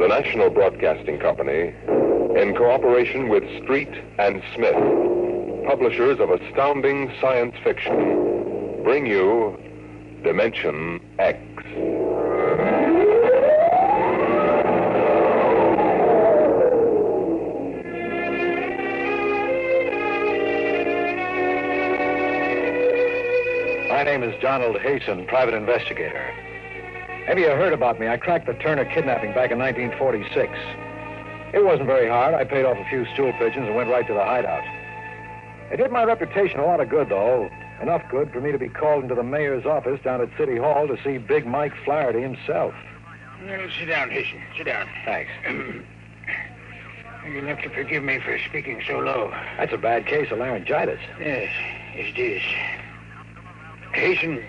The National Broadcasting Company, in cooperation with Street and Smith, publishers of astounding science fiction, bring you Dimension X. My name is Donald Hasten, private investigator. Maybe you heard about me. I cracked the Turner kidnapping back in 1946. It wasn't very hard. I paid off a few stool pigeons and went right to the hideout. It did my reputation a lot of good, though. Enough good for me to be called into the mayor's office down at City Hall to see Big Mike Flaherty himself. Well, sit down, Hasten. Sit down. Thanks. You'll have to forgive me for speaking so low. That's a bad case of laryngitis. Yes, it is. Hasten,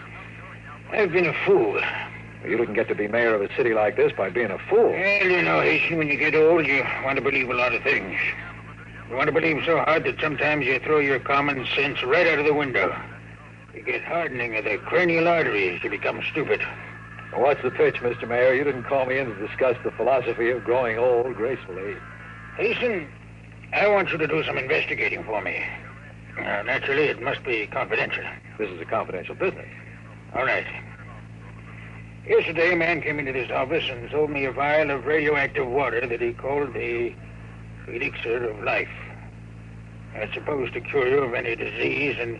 I've been a fool. You didn't get to be mayor of a city like this by being a fool. Well, you know, Hasten, when you get old, you want to believe a lot of things. You want to believe so hard that sometimes you throw your common sense right out of the window. You get hardening of the cranial arteries to become stupid. Well, what's the pitch, Mr. Mayor? You didn't call me in to discuss the philosophy of growing old gracefully. Hasten, I want you to do some investigating for me. Naturally, it must be confidential. This is a confidential business. All right. Yesterday, a man came into this office and sold me a vial of radioactive water that he called the elixir of life. It's supposed to cure you of any disease and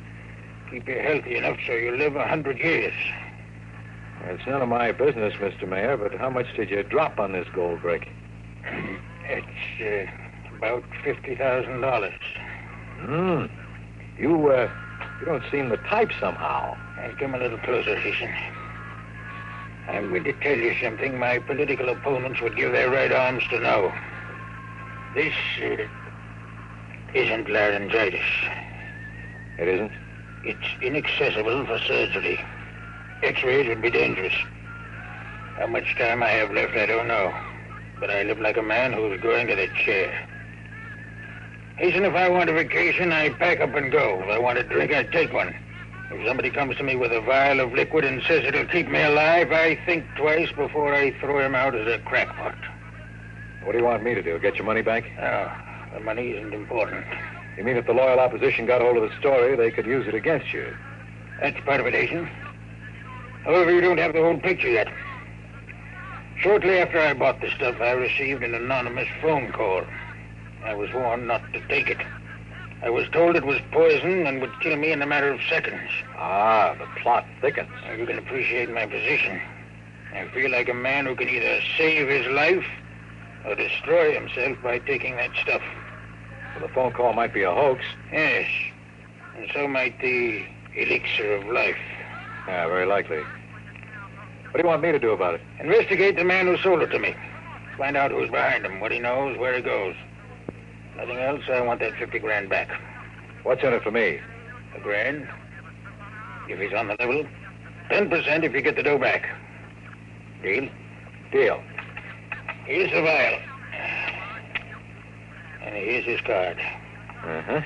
keep you healthy enough so you live 100 years. It's none of my business, Mr. Mayor, but how much did you drop on this gold brick? It's about $50,000. You don't seem the type somehow. Come a little closer, Hasten. I'm going to tell you something my political opponents would give their right arms to know. This isn't laryngitis. It isn't? It's inaccessible for surgery. X-rays would be dangerous. How much time I have left, I don't know. But I live like a man who's going to the chair. Hasten, if I want a vacation, I pack up and go. If I want a drink, I take one. If somebody comes to me with a vial of liquid and says it'll keep me alive, I think twice before I throw him out as a crackpot. What do you want me to do, get your money back? No, the money isn't important. You mean if the loyal opposition got hold of the story, they could use it against you? That's part of it, Hasten. However, you don't have the whole picture yet. Shortly after I bought the stuff, I received an anonymous phone call. I was warned not to take it. I was told it was poison and would kill me in a matter of seconds. Ah, the plot thickens. You can appreciate my position. I feel like a man who can either save his life or destroy himself by taking that stuff. Well, the phone call might be a hoax. Yes, and so might the elixir of life. Yeah, very likely. What do you want me to do about it? Investigate the man who sold it to me. Find out who's behind him, what he knows, where he goes. Nothing else, I want that 50 grand back. What's in it for me? $1 grand. If he's on the level. 10% if you get the dough back. Deal? Deal. Here's the vial. And here's his card. Uh-huh.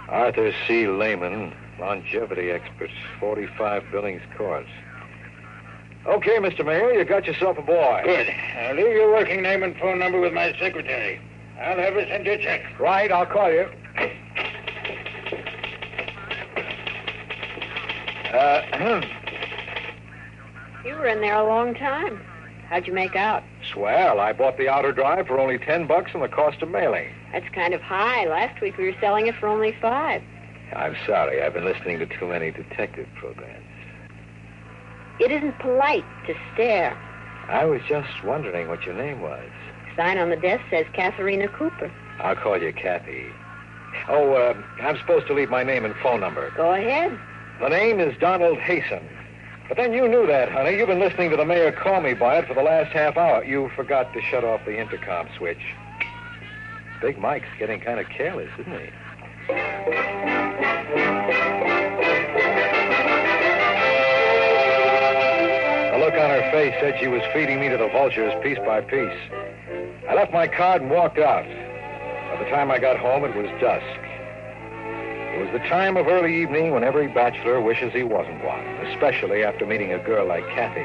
Arthur C. Lehman, longevity expert, 45 Billings Court. Okay, Mr. Mayor, you got yourself a boy. Good. I'll leave your working name and phone number with my secretary. I'll have her send you a check. Right, I'll call you. You were in there a long time. How'd you make out? Swell. I bought the outer drive for only $10 and the cost of mailing. That's kind of high. Last week we were selling it for only $5. I'm sorry. I've been listening to too many detective programs. It isn't polite to stare. I was just wondering what your name was. Sign on the desk says Katharina Cooper. I'll call you Kathy. Oh, I'm supposed to leave my name and phone number. Go ahead. The name is Donald Hasten. But then you knew that, honey. You've been listening to the mayor call me by it for the last half hour. You forgot to shut off the intercom switch. Big Mike's getting kind of careless, isn't he? The look on her face said she was feeding me to the vultures piece by piece. I left my card and walked out. By the time I got home, it was dusk. It was the time of early evening when every bachelor wishes he wasn't one, especially after meeting a girl like Kathy.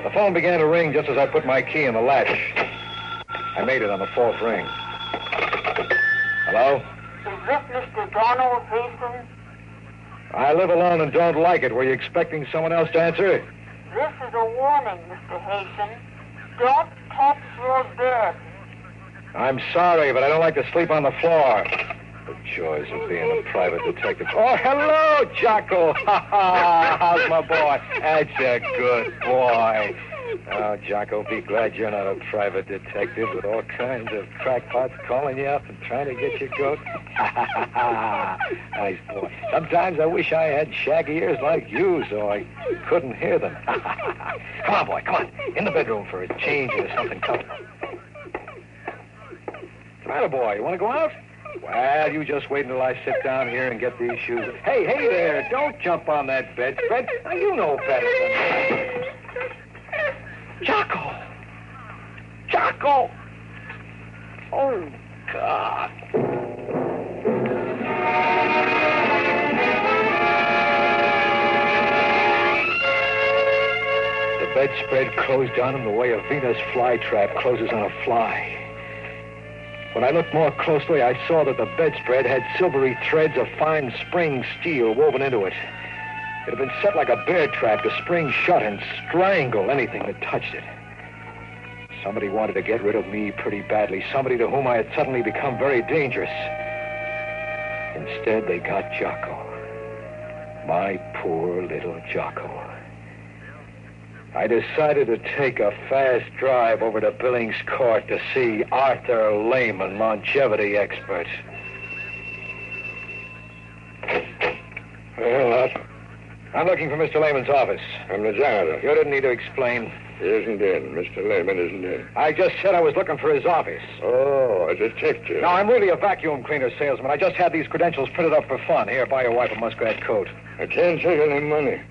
The phone began to ring just as I put my key in the latch. I made it on the fourth ring. Hello? Is this Mr. Donald Hastings? I live alone and don't like it. Were you expecting someone else to answer? This is a warning, Mr. Hastings. Don't touch your bed. I'm sorry, but I don't like to sleep on the floor. The joys of being a private detective. Oh, hello, Jocko. How's my boy? That's a good boy. Oh, Jocko, be glad you're not a private detective with all kinds of crackpots calling you up and trying to get your goat. Nice boy. Sometimes I wish I had shaggy ears like you so I couldn't hear them. Come on, boy, come on. In the bedroom for a change or something comfortable. What's the matter, boy? You want to go out? Well, you just wait until I sit down here and get these shoes. Hey there, don't jump on that bedspread. Now, you know better than that. Jocko! Jocko! Oh, God. The bedspread closed on him the way a Venus flytrap closes on a fly. When I looked more closely, I saw that the bedspread had silvery threads of fine spring steel woven into it. It had been set like a bear trap to spring shut and strangle anything that touched it. Somebody wanted to get rid of me pretty badly, somebody to whom I had suddenly become very dangerous. Instead, they got Jocko. My poor little Jocko. I decided to take a fast drive over to Billings Court to see Arthur Lehman, longevity expert. Well, what? I'm looking for Mr. Lehman's office. I'm the janitor. You didn't need to explain. He isn't in. Mr. Lehman isn't in. I just said I was looking for his office. Oh, a detective. No, I'm really a vacuum cleaner salesman. I just had these credentials printed up for fun. Here, buy your wife a muskrat coat. I can't take any money.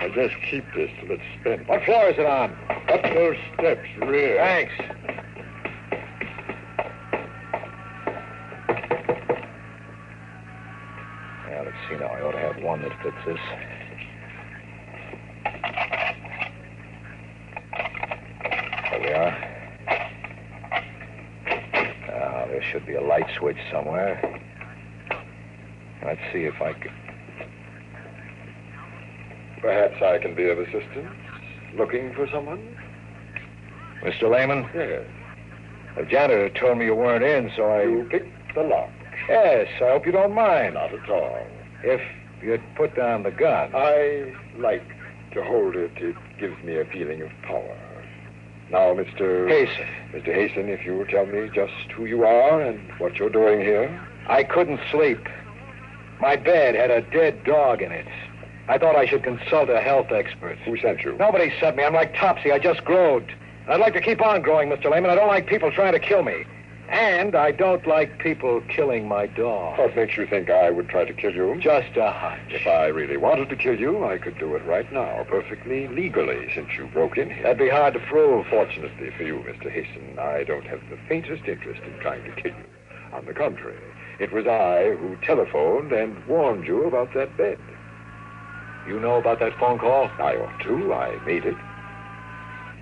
I'll just keep this till it's spent. What floor is it on? Up those steps, rear. Thanks. Yeah, let's see now. I ought to have one that fits this. There we are. Now, there should be a light switch somewhere. Let's see if I can... Perhaps I can be of assistance. Looking for someone? Mr. Lehman? Yes. The janitor told me you weren't in, so I... You picked the lock. Yes, I hope you don't mind. Not at all. If you'd put down the gun. I like to hold it. It gives me a feeling of power. Now, Mr. Hasten. Mr. Hasten, if you will tell me just who you are and what you're doing here. I couldn't sleep. My bed had a dead dog in it. I thought I should consult a health expert. Who sent you? Nobody sent me. I'm like Topsy. I just growed. I'd like to keep on growing, Mr. Lehman. I don't like people trying to kill me. And I don't like people killing my dog. What makes you think I would try to kill you? Just a hunch. If I really wanted to kill you, I could do it right now, perfectly legally, since you broke in here. That'd be hard to prove. Fortunately for you, Mr. Hasten, I don't have the faintest interest in trying to kill you. On the contrary, it was I who telephoned and warned you about that bed. You know about that phone call? I ought to. I made it.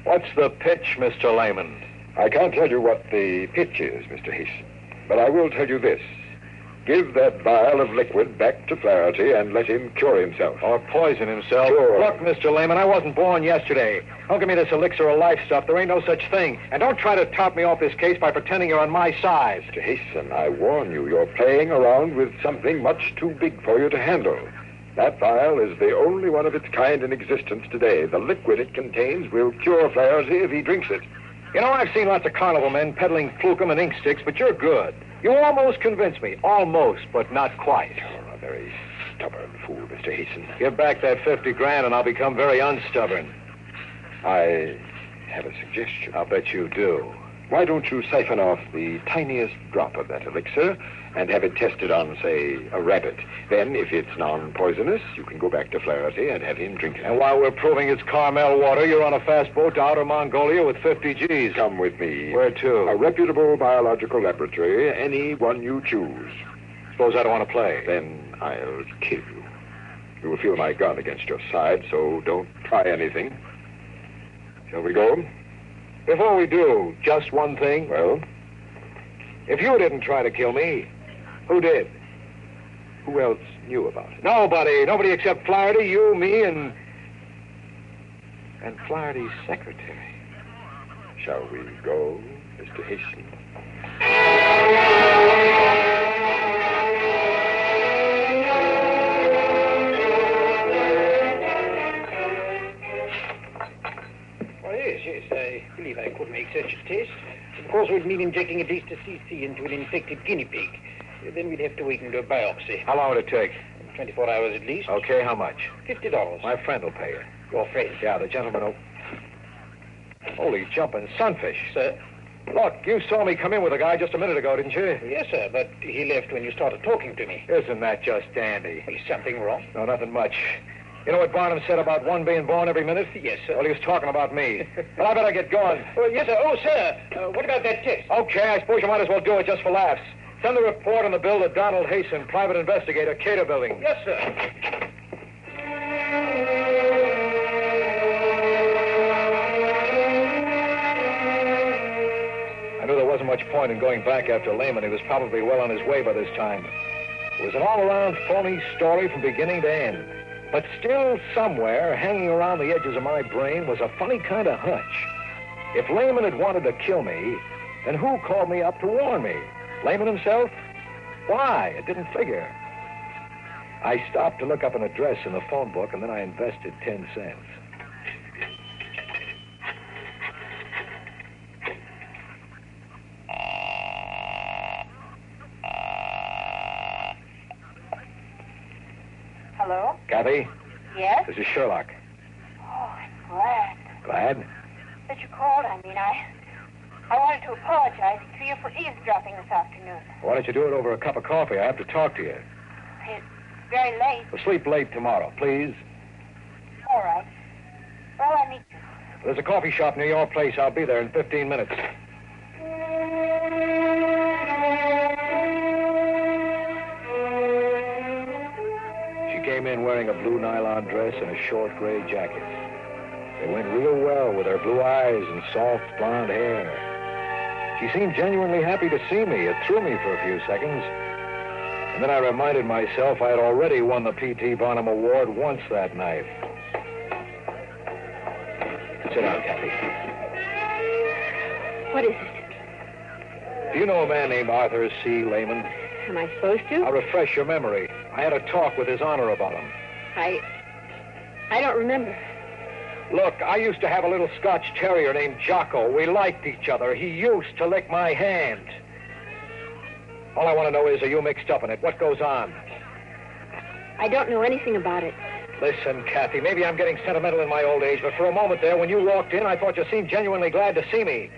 What's the pitch, Mr. Lehman? I can't tell you what the pitch is, Mr. Hasten, but I will tell you this. Give that vial of liquid back to Flaherty and let him cure himself. Or poison himself. Sure. Look, Mr. Lehman, I wasn't born yesterday. Don't give me this elixir of life stuff. There ain't no such thing. And don't try to top me off this case by pretending you're on my side. Mr. Hasten, I warn you, you're playing around with something much too big for you to handle. That vial is the only one of its kind in existence today. The liquid it contains will cure Flaherty if he drinks it. You know, I've seen lots of carnival men peddling flukum and ink sticks, but you're good. You almost convinced me. Almost, but not quite. You're a very stubborn fool, Mr. Hasten. Give back that 50 grand and I'll become very unstubborn. I have a suggestion. I'll bet you do. Why don't you siphon off the tiniest drop of that elixir and have it tested on, say, a rabbit? Then, if it's non-poisonous, you can go back to Flaherty and have him drink it. And while we're proving it's Carmel water, you're on a fast boat to outer Mongolia with 50 G's. Come with me. Where to? A reputable biological laboratory, any one you choose. Suppose I don't want to play. Then I'll kill you. You will feel my gun against your side, so don't try anything. Shall we go? Before we do, just one thing. Well, If you didn't try to kill me, who did? who else knew about it? Nobody. Nobody except Flaherty, you, me, and Flaherty's secretary. Shall we go, Mr. Hasten? Well, yes. I believe I could make such a test. Of course, it would mean injecting at least a cc into an infected guinea pig. Then we'd have to wait and do a biopsy. How long would it take? 24 hours at least. Okay, how much? $50. My friend will pay you. Your friend? Yeah, the gentleman will... Holy jumping sunfish. Sir? Look, you saw me come in with a guy just a minute ago, didn't you? Yes, sir, but he left when you started talking to me. Isn't that just dandy? Is something wrong? No, nothing much. You know what Barnum said about one being born every minute? Yes, sir. Well, he was talking about me. But I better get going. Oh, yes, sir. Oh, sir, what about that test? Okay, I suppose you might as well do it just for laughs. Send the report on the bill to Donald Hasten, private investigator, Cater Building. Yes, sir. I knew there wasn't much point in going back after Lehman. He was probably well on his way by this time. It was an all-around phony story from beginning to end. But still somewhere, hanging around the edges of my brain, was a funny kind of hunch. If Lehman had wanted to kill me, then who called me up to warn me? Lehman himself? Why? It didn't figure. I stopped to look up an address in the phone book, and then I invested 10 cents. Hello? Kathy, Yes? this is Sherlock. Oh, I'm glad Glad? that you called. I wanted to apologize to you for eavesdropping this afternoon. Why don't you do it over a cup of coffee? I have to talk to you. It's very late. Well, sleep late tomorrow, please. All right. Well, I meet you. There's a coffee shop near your place. I'll be there in 15 minutes. She came in wearing a blue nylon dress and a short gray jacket. They went real well with her blue eyes and soft blonde hair. She seemed genuinely happy to see me. It threw me for a few seconds. And then I reminded myself I had already won the P.T. Barnum Award once that night. Sit down, Kathy. What is it? Do you know a man named Arthur C. Lehman? Am I supposed to? I'll refresh your memory. I had a talk with His Honor about him. I don't remember. Look, I used to have a little Scotch terrier named Jocko. We liked each other. He used to lick my hand. All I want to know is, are you mixed up in it? What goes on? I don't know anything about it. Listen, Kathy, maybe I'm getting sentimental in my old age, but for a moment there, when you walked in, I thought you seemed genuinely glad to see me.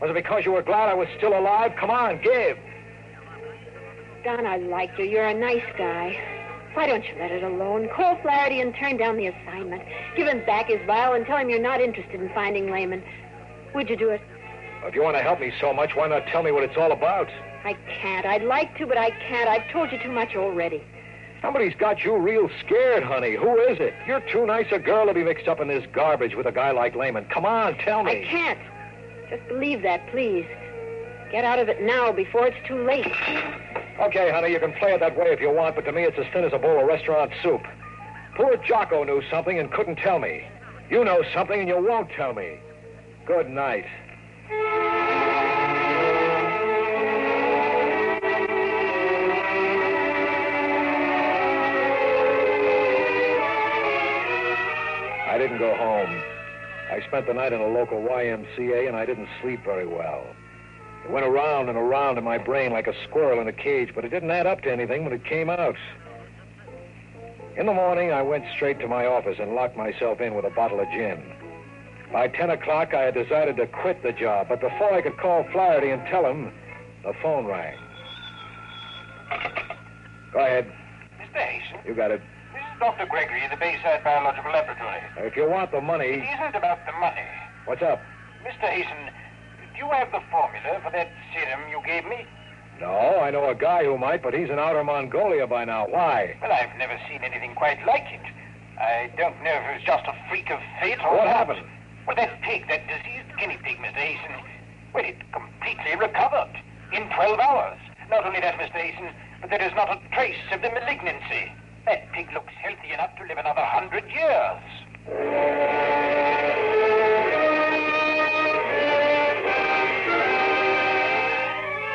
Was it because you were glad I was still alive? Come on, give. Don, I like you. You're a nice guy. Why don't you let it alone? Call Flaherty and turn down the assignment. Give him back his vial and tell him you're not interested in finding Lehman. Would you do it? If you want to help me so much, why not tell me what it's all about? I can't. I'd like to, but I can't. I've told you too much already. Somebody's got you real scared, honey. Who is it? You're too nice a girl to be mixed up in this garbage with a guy like Lehman. Come on, tell me. I can't. Just believe that, please. Get out of it now before it's too late. Okay, honey, you can play it that way if you want, but to me it's as thin as a bowl of restaurant soup. Poor Jocko knew something and couldn't tell me. You know something and you won't tell me. Good night. I didn't go home. I spent the night in a local YMCA, and I didn't sleep very well. It went around and around in my brain like a squirrel in a cage, but it didn't add up to anything when it came out. In the morning, I went straight to my office and locked myself in with a bottle of gin. By 10 o'clock, I had decided to quit the job, but before I could call Flaherty and tell him, the phone rang. Go ahead. Mr. Hasten, You got it. this is Dr. Gregory of the Bayside Biological Laboratory. If you want the It money... isn't about the money. What's up? Mr. Hasten, do you have the formula for that serum you gave me? No, I know a guy who might, but he's in outer Mongolia by now. Why? Well, I've never seen anything quite like it. I don't know if it was just a freak of fate or What not. happened? Well, that pig, that diseased guinea pig, Mr. Hasten, well, it completely recovered in 12 hours. Not only that, Mr. Hasten, but there is not a trace of the malignancy. That pig looks healthy enough to live another 100 years.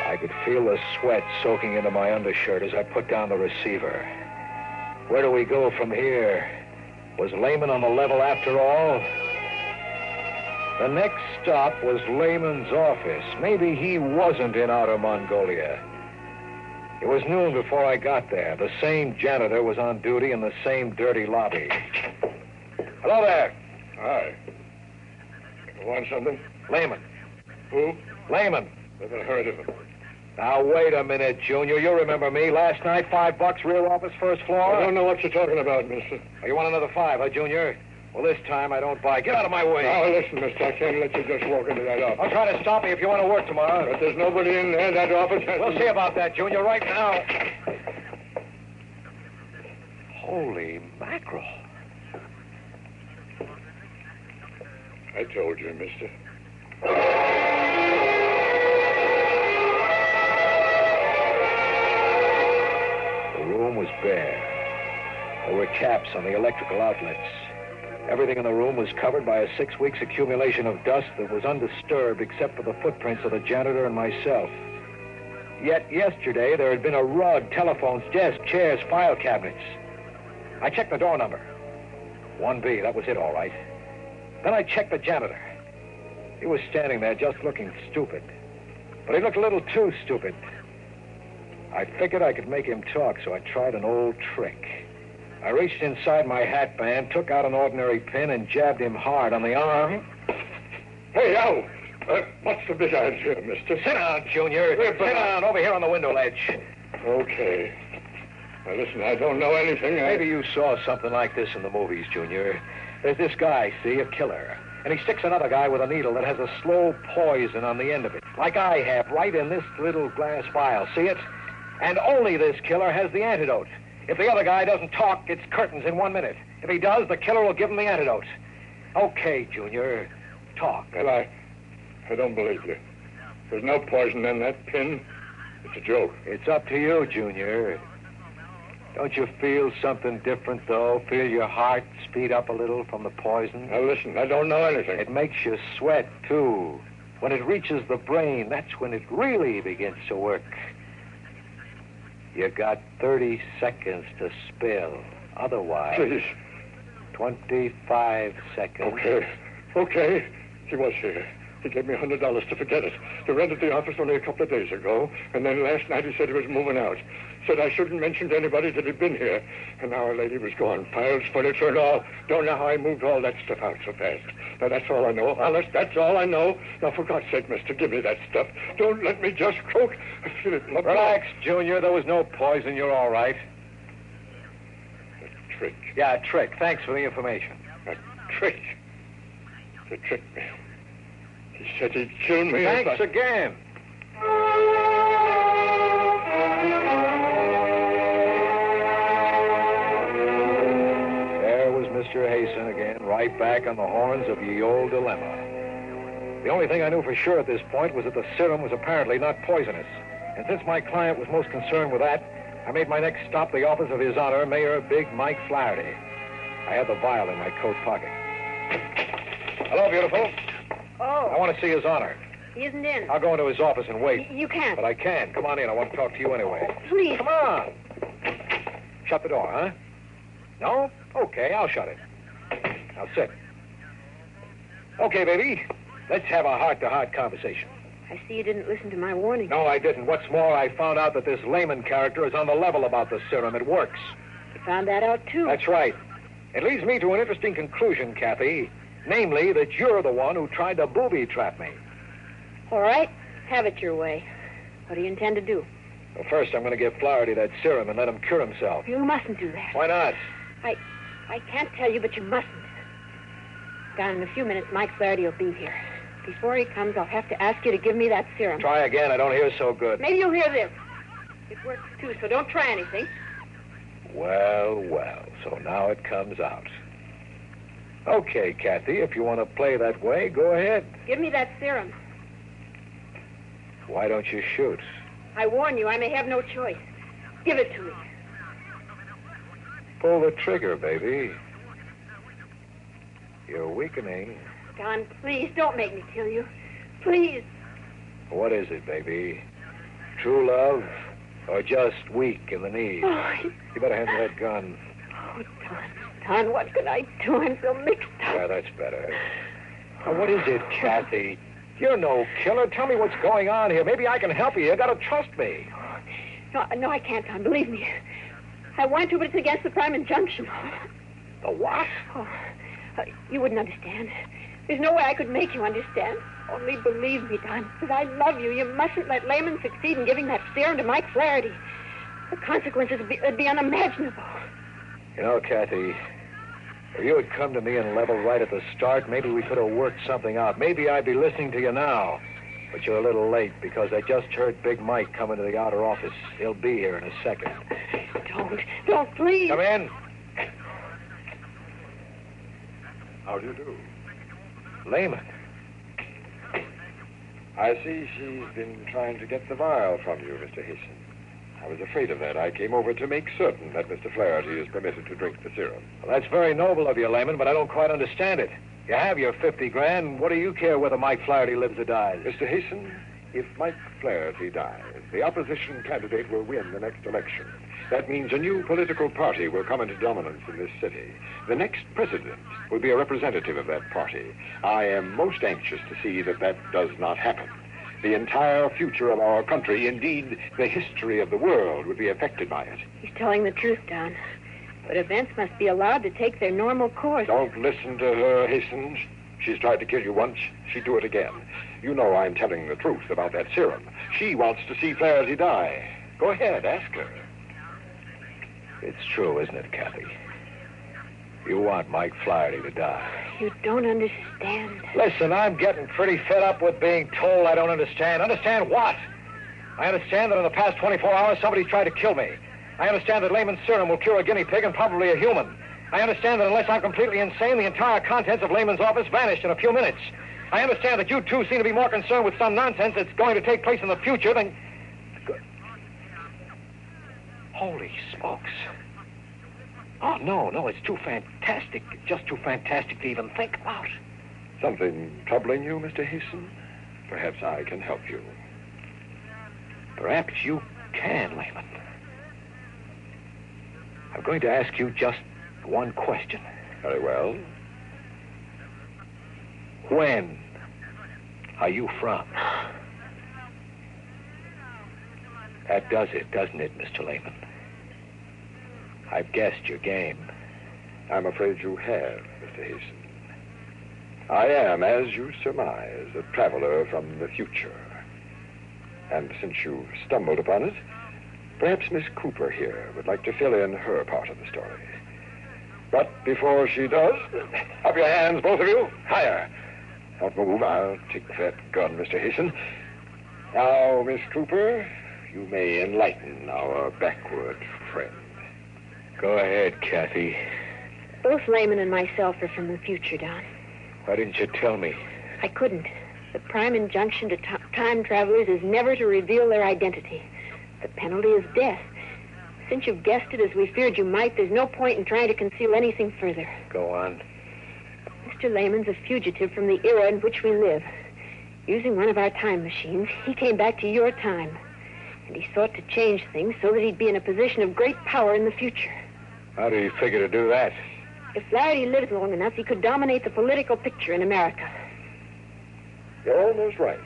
I could feel the sweat soaking into my undershirt as I put down the receiver. Where do we go from here? Was Lehman on the level after all? The next stop was Lehman's office. Maybe he wasn't in outer Mongolia. It was noon before I got there. The same janitor was on duty in the same dirty lobby. Hello there. Hi. You want something? Lehman. Who? Lehman. Never heard of him. Now, wait a minute, Junior. You remember me. Last night, $5, rear office, first floor. I don't know what you're talking about, mister. Oh, you want another $5, huh, Junior? Well, this time I don't buy. Get out of my way. Now, listen, mister, I can't let you just walk into that office. I'll try to stop me if you want to work tomorrow. But there's nobody in there. That office has... We'll see about that, Junior, right now. Holy mackerel. I told you, mister. The room was bare. There were caps on the electrical outlets. Everything in the room was covered by a 6 weeks accumulation of dust that was undisturbed except for the footprints of the janitor and myself. Yet yesterday there had been a rug, telephones, desks, chairs, file cabinets. I checked the door number. 1B, that was it, all right. Then I checked the janitor. He was standing there just looking stupid. But he looked a little too stupid. I figured I could make him talk, so I tried an old trick. I reached inside my hat band, took out an ordinary pin, and jabbed him hard on the arm. Hey, Al! What's the big idea, mister? Sit down, Junior. Sit down over here on the window ledge. Okay. Now, listen, I don't know anything. Maybe you saw something like this in the movies, Junior. There's this guy, see, a killer. And he sticks another guy with a needle that has a slow poison on the end of it, like I have, right in this little glass vial. See it? And only this killer has the antidote. If the other guy doesn't talk, it's curtains in 1 minute. If he does, the killer will give him the antidote. Okay, Junior, talk. Well, I don't believe you. There's no poison in that pin. It's a joke. It's up to you, Junior. Don't you feel something different, though? Feel your heart speed up a little from the poison? Now, listen, I don't know anything. It makes you sweat, too. When it reaches the brain, that's when it really begins to work. You got 30 seconds to spill. Otherwise... Please. 25 seconds. Okay. He was here. He gave me $100 to forget it. He rented the office only a couple of days ago, and then last night he said he was moving out. Said I shouldn't mention to anybody that he'd been here. And now our lady was gone. Files, furniture, and all. Don't know how I moved all that stuff out so fast. Now, that's all I know. Honest, that's all I know. Now, for God's sake, mister, give me that stuff. Don't let me just croak. I feel it in my blood. Relax, Junior. There was no poison. You're all right. A trick. Yeah, a trick. Thanks for the information. A trick. To trick me. He said he'd kill me. Thanks again. There was Mr. Hasten again, right back on the horns of ye old dilemma. The only thing I knew for sure at this point was that the serum was apparently not poisonous. And since my client was most concerned with that, I made my next stop the office of His Honor, Mayor Big Mike Flaherty. I had the vial in my coat pocket. Hello, beautiful. Oh. I want to see His Honor. He isn't in. I'll go into his office and wait. You can't. But I can. Come on in. I want to talk to you anyway. Please. Come on. Shut the door, huh? No? Okay, I'll shut it. Now sit. Okay, baby. Let's have a heart-to-heart conversation. I see you didn't listen to my warning. No, I didn't. What's more, I found out that this Lehman character is on the level about the serum. It works. You found that out, too. That's right. It leads me to an interesting conclusion, Kathy. Namely, that you're the one who tried to booby-trap me. All right. Have it your way. What do you intend to do? Well, first, I'm going to give Flaherty that serum and let him cure himself. You mustn't do that. Why not? I can't tell you, but you mustn't. Down in a few minutes, Mike Flaherty will be here. Before he comes, I'll have to ask you to give me that serum. Try again. I don't hear so good. Maybe you'll hear this. It works, too, so don't try anything. Well, well. So now it comes out. Okay, Kathy, if you want to play that way, go ahead. Give me that serum. Why don't you shoot? I warn you, I may have no choice. Give it to me. Pull the trigger, baby. You're weakening. Don, please, don't make me kill you. Please. What is it, baby? True love or just weak in the knees? Oh, You better hand me that gun. oh, Don, what can I do? I'm so mixed up. Yeah, that's better. Now, what is it, Kathy? You're no killer. Tell me what's going on here. Maybe I can help you. You gotta trust me. No, I can't, Don. Believe me. I want to, but it's against the prime injunction. The what? Oh, you wouldn't understand. There's no way I could make you understand. Only believe me, Don, because I love you. You mustn't let Lehman succeed in giving that serum to Mike Flaherty. The consequences would be unimaginable. You know, Kathy, if you had come to me and leveled right at the start, maybe we could have worked something out. Maybe I'd be listening to you now. But you're a little late because I just heard Big Mike come into the outer office. He'll be here in a second. Don't, please. Come in. How do you do? Lehman. I see she's been trying to get the vial from you, Mr. Hasten. I was afraid of that. I came over to make certain that Mr. Flaherty is permitted to drink the serum. Well, that's very noble of you, Lehman, but I don't quite understand it. You have your 50 grand. What do you care whether Mike Flaherty lives or dies? Mr. Hasten, if Mike Flaherty dies, the opposition candidate will win the next election. That means a new political party will come into dominance in this city. The next president will be a representative of that party. I am most anxious to see that that does not happen. The entire future of our country, indeed, the history of the world, would be affected by it. He's telling the truth, Don. But events must be allowed to take their normal course. Don't listen to her, Hasten. She's tried to kill you once. She'd do it again. You know I'm telling the truth about that serum. She wants to see Flaherty die. Go ahead, ask her. It's true, isn't it, Kathy? You want Mike Flaherty to die. You don't understand. Listen, I'm getting pretty fed up with being told I don't understand. Understand what? I understand that in the past 24 hours, somebody's tried to kill me. I understand that Lehman's serum will cure a guinea pig and probably a human. I understand that unless I'm completely insane, the entire contents of Lehman's office vanished in a few minutes. I understand that you two seem to be more concerned with some nonsense that's going to take place in the future than... Holy smokes. Oh, no, it's too fantastic. Just too fantastic to even think about. Something troubling you, Mr. Hasten? Perhaps I can help you. Perhaps you can, Lehman. I'm going to ask you just one question. Very well. When are you from? That does it, doesn't it, Mr. Lehman? I've guessed your game. I'm afraid you have, Mr. Hasten. I am, as you surmise, a traveler from the future. And since you've stumbled upon it, perhaps Miss Cooper here would like to fill in her part of the story. But before she does, up your hands, both of you. Higher. Don't move. I'll take that gun, Mr. Hasten. Now, Miss Cooper, you may enlighten our backward friend. Go ahead, Kathy. Both Lehman and myself are from the future, Don. Why didn't you tell me? I couldn't. The prime injunction to time travelers is never to reveal their identity. The penalty is death. Since you've guessed it as we feared you might, there's no point in trying to conceal anything further. Go on. Mr. Lehman's a fugitive from the era in which we live. Using one of our time machines, he came back to your time. And he sought to change things so that he'd be in a position of great power in the future. How do you figure to do that? If Flaherty lived long enough, he could dominate the political picture in America. You're almost right,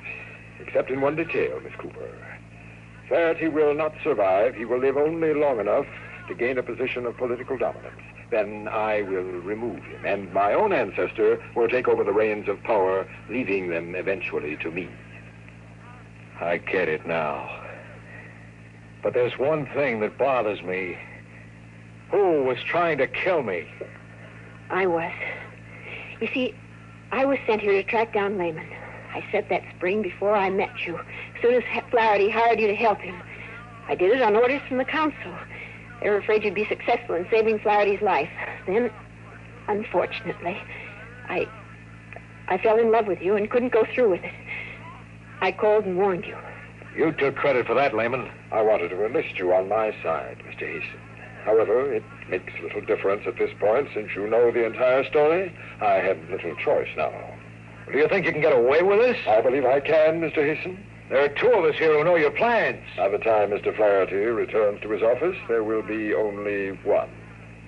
except in one detail, Miss Cooper. Flaherty will not survive. He will live only long enough to gain a position of political dominance. Then I will remove him, and my own ancestor will take over the reins of power, leaving them eventually to me. I get it now. But there's one thing that bothers me. Who was trying to kill me? I was. You see, I was sent here to track down Lehman. I set that spring before I met you, as soon as Flaherty hired you to help him. I did it on orders from the council. They were afraid you'd be successful in saving Flaherty's life. Then, unfortunately, I fell in love with you and couldn't go through with it. I called and warned you. You took credit for that, Lehman. I wanted to enlist you on my side, Mr. Hasten. However, it makes little difference at this point. Since you know the entire story, I have little choice now. Do you think you can get away with this? I believe I can, Mr. Hasten. There are two of us here who know your plans. By the time Mr. Flaherty returns to his office, there will be only one,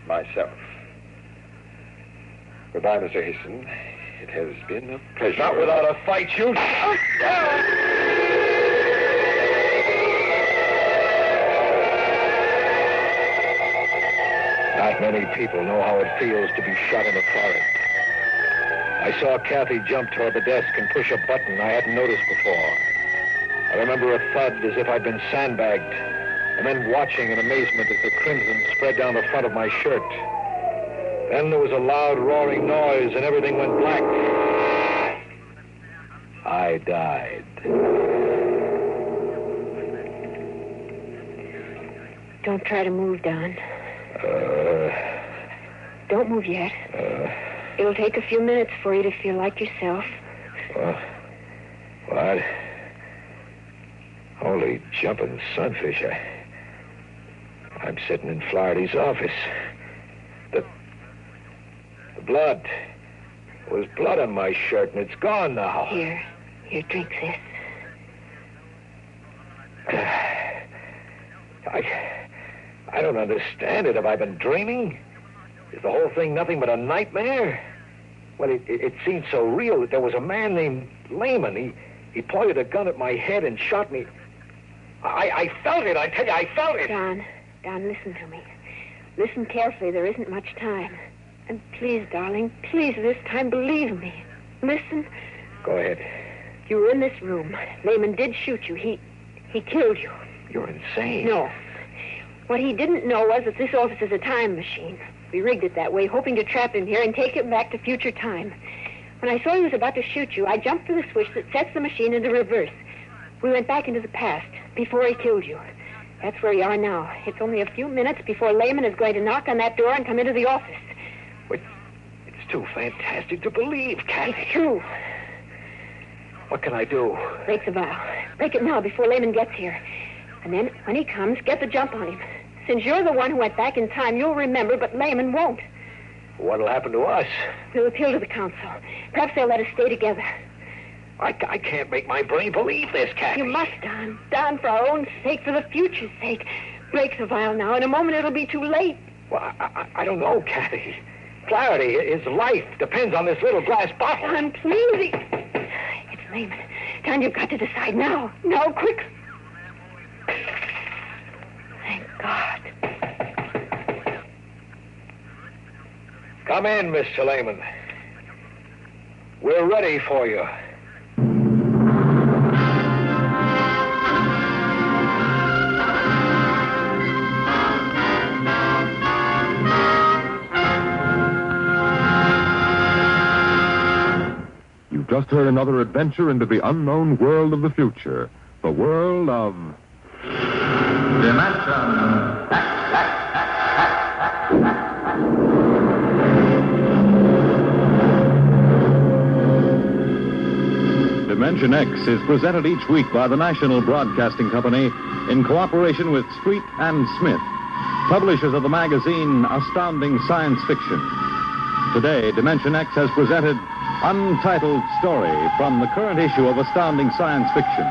myself. Goodbye, Mr. Hasten. It has been a pleasure. Not without a fight, you... Not many people know how it feels to be shot in the forehead. I saw Kathy jump toward the desk and push a button I hadn't noticed before. I remember a thud as if I'd been sandbagged, and then watching in amazement as the crimson spread down the front of my shirt. Then there was a loud roaring noise and everything went black. I died. Don't try to move, Don. Don't move yet. It'll take a few minutes for you to feel like yourself. What? Holy jumping sunfish. I'm sitting in Flaherty's office. The blood. There was blood on my shirt, and it's gone now. Here, drink this. I don't understand it. Have I been dreaming? Is the whole thing nothing but a nightmare? Well, it seemed so real that there was a man named Lehman. He pointed a gun at my head and shot me. I felt it, I tell you, I felt it. Don, listen to me. Listen carefully. There isn't much time. And please, darling, please, this time, believe me. Listen. Go ahead. You were in this room. Lehman did shoot you. He killed you. You're insane. No. What he didn't know was that this office is a time machine. We rigged it that way, hoping to trap him here and take him back to future time. When I saw he was about to shoot you, I jumped for the switch that sets the machine into reverse. We went back into the past, before he killed you. That's where you are now. It's only a few minutes before Lehman is going to knock on that door and come into the office. It's too fantastic to believe, Kathy. It's true. What can I do? Break the vow. Break it now before Lehman gets here. And then, when he comes, get the jump on him. Since you're the one who went back in time, you'll remember, but Lehman won't. What'll happen to us? We'll appeal to the council. Perhaps they'll let us stay together. I can't make my brain believe this, Kathy. You must, Don. Don, for our own sake, for the future's sake. Break the vial now. In a moment, it'll be too late. Well, I don't know, Kathy. Flaherty, his life depends on this little glass bottle. Don, please. It's Lehman. Don, you've got to decide now. Now, quick. Thank God. Come in, Mr. Lehman. We're ready for you. You've just heard another adventure into the unknown world of the future. The world of... Dimension X is presented each week by the National Broadcasting Company in cooperation with Street and Smith, publishers of the magazine Astounding Science Fiction. Today, Dimension X has presented Untitled Story from the current issue of Astounding Science Fiction.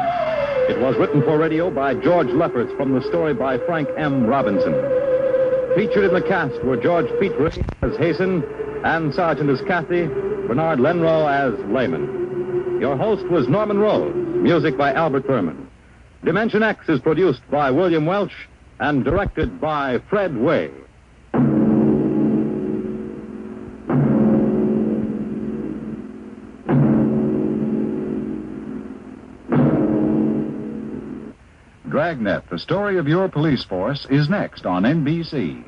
It was written for radio by George Lefferts from the story by Frank M. Robinson. Featured in the cast were George Petrie as Hasten, Ann Sargent as Kathy, Bernard Lenrow as Lehman. Your host was Norman Rose, music by Albert Berman. Dimension X is produced by William Welch and directed by Fred Way. Dragnet, the story of your police force, is next on NBC.